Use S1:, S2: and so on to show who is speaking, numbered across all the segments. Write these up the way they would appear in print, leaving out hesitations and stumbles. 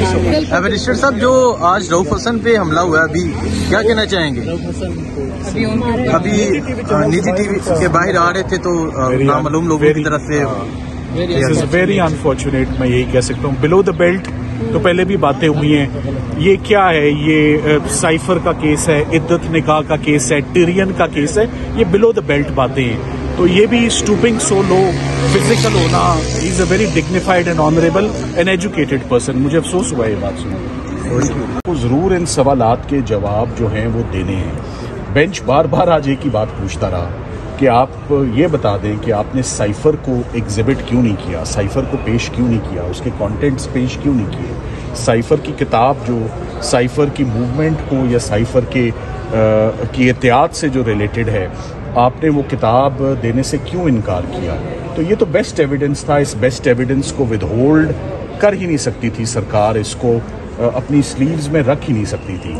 S1: So much.
S2: Barrister साहब, जो आज रऊफ हसन पे हमला हुआ है, अभी क्या कहना चाहेंगे? अभी निजी टीवी के बाहर आ रहे थे तो नामालूम लोगों की तरफ से
S1: वेरी अनफॉर्चुनेट, मैं यही कह सकता हूँ। बिलो द बेल्ट तो पहले भी बातें हुई हैं। ये क्या है? ये साइफर का केस है, इद्दत निकाह का केस है, टिरियन का केस है। ये बिलो द बेल्ट बातें हैं। तो ये भी स्टूपिंग सो लो, फिजिकल होना, he is a very dignified and honourable and educated person. मुझे अफसोस हुआ ये बात सुनकर। तो जरूर इन सवालात के जवाब जो हैं वो देने हैं। बेंच बार बार आज एक ही बात पूछता रहा कि आप ये बता दें कि आपने साइफर को एग्जिबिट क्यों नहीं किया, साइफर को पेश क्यों नहीं किया, उसके कंटेंट्स पेश क्यों नहीं किए। साइफर की किताब जो साइफर की मूवमेंट को या साइफर के की एहतियात से जो रिलेटेड है, आपने वो किताब देने से क्यों इनकार किया? तो ये तो बेस्ट एविडेंस था। इस बेस्ट एविडेंस को विदहोल्ड कर ही नहीं सकती थी सरकार, इसको अपनी स्लीव्स में रख ही नहीं सकती थी।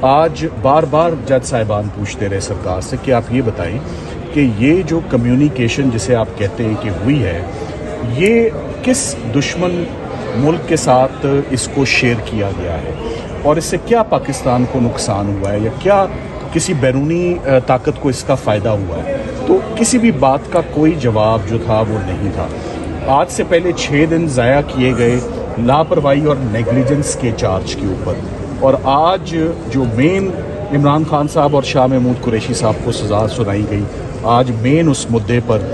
S1: आज बार बार जज साहिबान पूछते रहे सरकार से कि आप ये बताएं कि ये जो कम्युनिकेशन जिसे आप कहते हैं कि हुई है, ये किस दुश्मन मुल्क के साथ इसको शेयर किया गया है और इससे क्या पाकिस्तान को नुकसान हुआ है या क्या किसी बैरूनी ताकत को इसका फ़ायदा हुआ है। तो किसी भी बात का कोई जवाब जो था वो नहीं था। आज से पहले 6 दिन ज़ाया किए गए लापरवाही और नेग्लिजेंस के चार्ज के ऊपर, और आज जो मेन इमरान खान साहब और शाह महमूद कुरैशी साहब को सज़ा सुनाई गई, आज मेन उस मुद्दे पर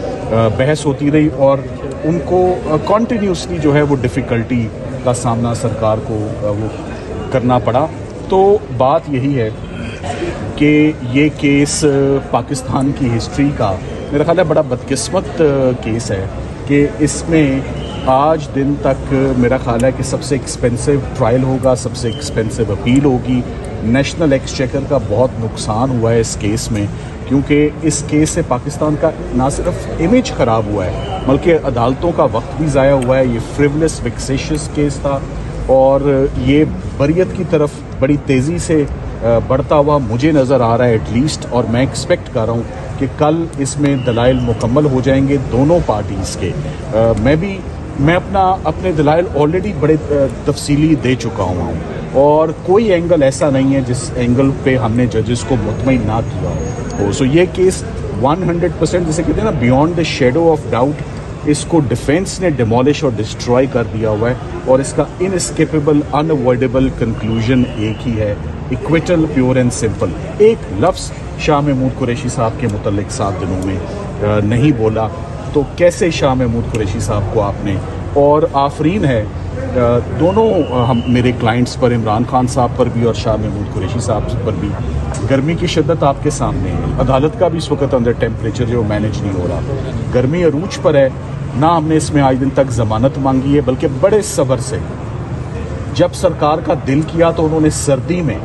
S1: बहस होती रही और उनको कॉन्टीन्यूसली जो है वो डिफ़िकल्टी का सामना सरकार को वो करना पड़ा। तो बात यही है कि ये केस पाकिस्तान की हिस्ट्री का मेरा ख्याल है बड़ा बदकिस्मत केस है कि इसमें आज दिन तक मेरा ख्याल है कि सबसे एक्सपेंसिव ट्रायल होगा, सबसे एक्सपेंसिव अपील होगी। नेशनल एक्सचेकर का बहुत नुकसान हुआ है इस केस में, क्योंकि इस केस से पाकिस्तान का ना सिर्फ इमेज ख़राब हुआ है बल्कि अदालतों का वक्त भी ज़ाया हुआ है। ये फ्रिवलेस विक्सेशियस केस था और ये बरियत की तरफ बड़ी तेज़ी से बढ़ता हुआ मुझे नज़र आ रहा है एटलीस्ट, और मैं एक्सपेक्ट कर रहा हूँ कि कल इसमें दलाइल मुकम्मल हो जाएंगे दोनों पार्टीज़ के। मैं अपने दलाइल ऑलरेडी बड़े तफसीली दे चुका हूँ और कोई एंगल ऐसा नहीं है जिस एंगल पे हमने जजेस को मुतमईन ना किया हो। सो ये केस 100% जिसे कहते हैं ना, beyond the shadow of doubt, इसको डिफेंस ने डिमोलिश और डिस्ट्रॉय कर दिया हुआ है और इसका इनएस्केपेबल अनअवॉइडेबल कंक्लूजन एक ही है, इक्विटल, प्योर एंड सिंपल। एक लफ्ज़ शाह महमूद कुरैशी साहब के मुतल्लिक 7 दिनों में नहीं बोला, तो कैसे शाह महमूद कुरैशी साहब को आपने, और आफरीन है दोनों हम मेरे क्लाइंट्स पर, इमरान खान साहब पर भी और शाह महमूद कुरैशी साहब पर भी, गर्मी की शिद्दत आपके सामने है। अदालत का भी इस वक्त अंदर टेम्परेचर जो मैनेज नहीं हो रहा, गर्मी अरूज पर है। ना हमने इसमें आज दिन तक ज़मानत मांगी है, बल्कि बड़े सब्र से जब सरकार का दिल किया तो उन्होंने सर्दी में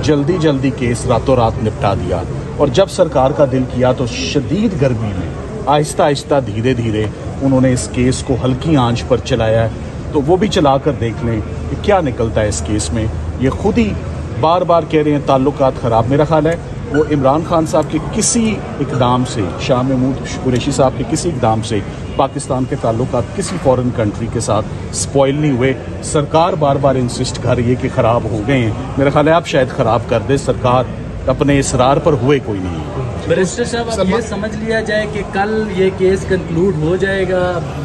S1: जल्दी जल्दी केस रातों रात निपटा दिया, और जब सरकार का दिल किया तो शदीद गर्मी में आहिस्ता आहिस्ता धीरे धीरे उन्होंने इस केस को हल्की आंच पर चलाया है। तो वो भी चला कर देख लें कि क्या निकलता है इस केस में। ये खुद ही बार बार कह रहे हैं ताल्लुकात ख़राब। मेरा ख्याल है वो इमरान खान साहब के किसी इकदाम से, शाह महमूद कुरैशी साहब के किसी इकदाम से पाकिस्तान के ताल्लुकात किसी फॉरेन कंट्री के साथ स्पॉइल नहीं हुए। सरकार बार बार इंसिस्ट कर रही है कि ख़राब हो गए हैं। मेरा ख्याल है आप शायद ख़राब कर दे, सरकार अपने इसरार पर हुए कोई नहीं।
S3: बैरिस्टर साहब, अब ये समझ लिया जाए कि कल ये केस कंक्लूड हो जाएगा,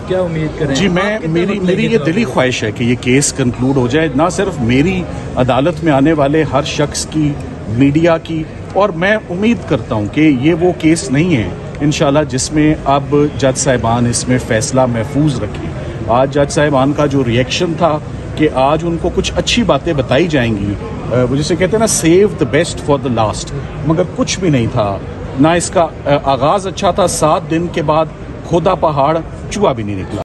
S3: क्या उम्मीद करें?
S1: जी, मेरी ये दिली ख्वाहिश है कि ये केस कंक्लूड हो जाए, ना सिर्फ मेरी, अदालत में आने वाले हर शख्स की, मीडिया की, और मैं उम्मीद करता हूँ कि ये वो केस नहीं है इंशाल्लाह जिसमें अब जज साहिबान इसमें फ़ैसला महफूज रखें। आज जज साहिबान का जो रिएक्शन था कि आज उनको कुछ अच्छी बातें बताई जाएंगी, वो जिसे कहते हैं ना, save the best for the last, मगर कुछ भी नहीं था। ना इसका आगाज़ अच्छा था, 7 दिन के बाद खोदा पहाड़ चूहा भी नहीं निकला।